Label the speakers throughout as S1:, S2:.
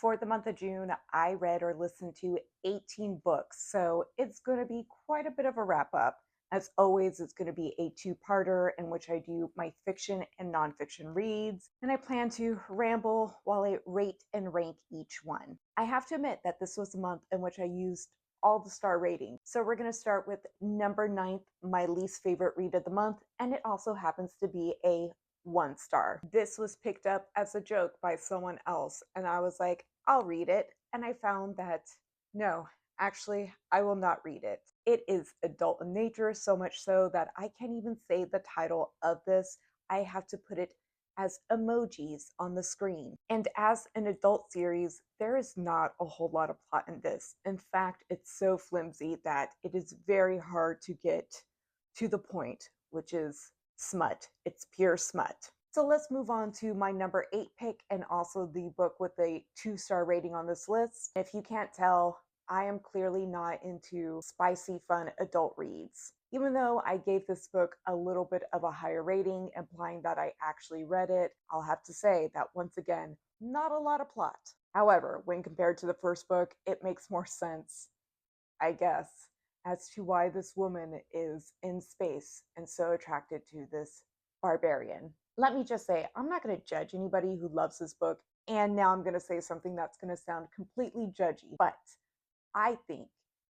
S1: For the month of June, I read or listened to 18 books, so it's going to be quite a bit of a wrap up. As always, it's going to be a two-parter in which I do my fiction and nonfiction reads, and I plan to ramble while I rate and rank each one. I have to admit that this was a month in which I used all the star ratings. So we're going to start with number 9th, my least favorite read of the month, and it also happens to be a 1 star. This was picked up as a joke by someone else, and I was like, I'll read it. And I found that no, actually, I will not read it. It is adult in nature, so much so that I can't even say the title of this. I have to put it as emojis on the screen. And as an adult series, there is not a whole lot of plot in this. In fact, it's so flimsy that it is very hard to get to the point, which is smut. It's pure smut. So let's move on to my number 8 pick and also the book with a 2-star rating on this list. If you can't tell, I am clearly not into spicy, fun adult reads. Even though I gave this book a little bit of a higher rating, implying that I actually read it, I'll have to say that once again, not a lot of plot. However, when compared to the first book, it makes more sense, I guess, as to why this woman is in space and so attracted to this barbarian. Let me just say, I'm not going to judge anybody who loves this book, and now I'm going to say something that's going to sound completely judgy, but I think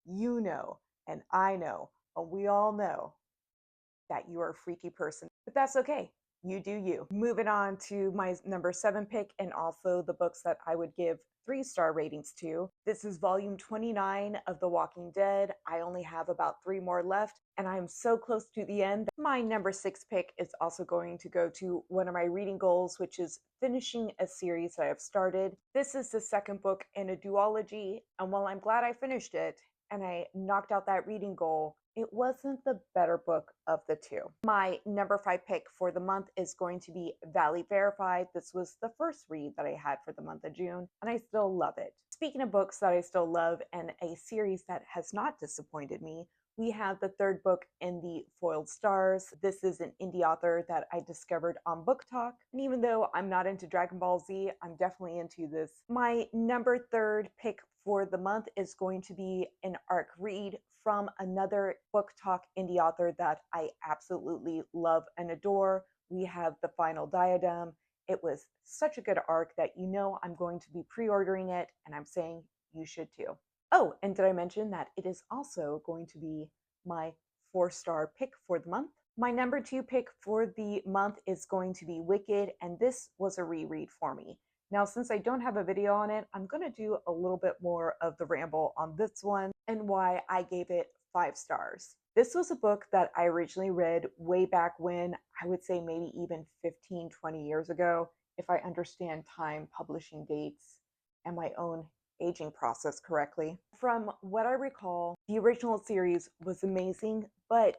S1: you know, and I know, and we all know that you are a freaky person, but that's okay. You do you. Moving on to my number 7 pick and also the books that I would give 3-star ratings to. This is volume 29 of The Walking Dead. I only have about 3 more left and I'm so close to the end. My number 6 pick is also going to go to one of my reading goals, which is finishing a series that I have started. This is the second book in a duology, and while I'm glad I finished it and I knocked out that reading goal, it wasn't the better book of the two. My number 5 pick for the month is going to be Valley Verified. This was the first read that I had for the month of June, and I still love it. Speaking of books that I still love and a series that has not disappointed me, we have the third book in the Foiled Stars. This is an indie author that I discovered on Book Talk. And even though I'm not into Dragon Ball Z, I'm definitely into this. My number 3 pick for the month is going to be an ARC read from another Book Talk indie author that I absolutely love and adore. We have The Final Diadem. It was such a good arc that you know I'm going to be pre-ordering it, and I'm saying you should too. Oh, and did I mention that it is also going to be my 4-star pick for the month? My number 2 pick for the month is going to be Wicked, and this was a reread for me. Now, since I don't have a video on it, I'm going to do a little bit more of the ramble on this one and why I gave it 5 stars. This was a book that I originally read way back when, I would say maybe even 15, 20 years ago, if I understand time, publishing dates, and my own aging process correctly. From what I recall, the original series was amazing, but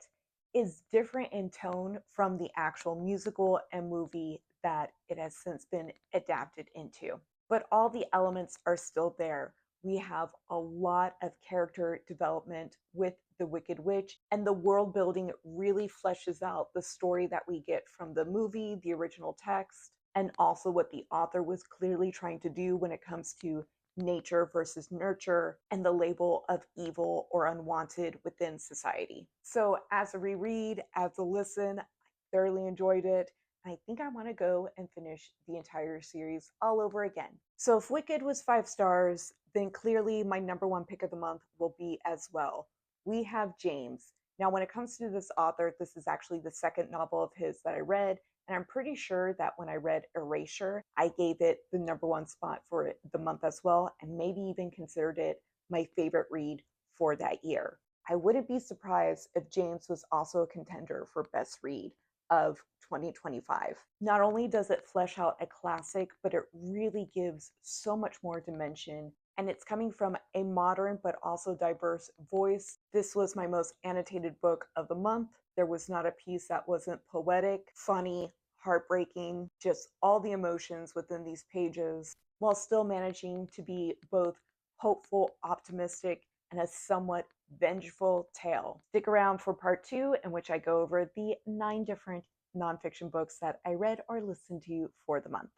S1: is different in tone from the actual musical and movie that it has since been adapted into. But all the elements are still there. We have a lot of character development with the Wicked Witch, and the world building really fleshes out the story that we get from the movie, the original text, and also what the author was clearly trying to do when it comes to nature versus nurture and the label of evil or unwanted within society. So as a reread, as a listen, I thoroughly enjoyed it. I think I want to go and finish the entire series all over again. So if Wicked was 5 stars, then clearly my number 1 pick of the month will be as well. We have James. Now, when it comes to this author, this is actually the second novel of his that I read, and I'm pretty sure that when I read Erasure, I gave it the number 1 spot for the month as well, and maybe even considered it my favorite read for that year. I wouldn't be surprised if James was also a contender for Best Read of 2025. Not only does it flesh out a classic, but it really gives so much more dimension, and it's coming from a modern but also diverse voice. This was my most annotated book of the month. There was not a piece that wasn't poetic, funny, heartbreaking, just all the emotions within these pages, while still managing to be both hopeful, optimistic, and a somewhat vengeful tale. Stick around for part 2, in which I go over the 9 different nonfiction books that I read or listened to for the month.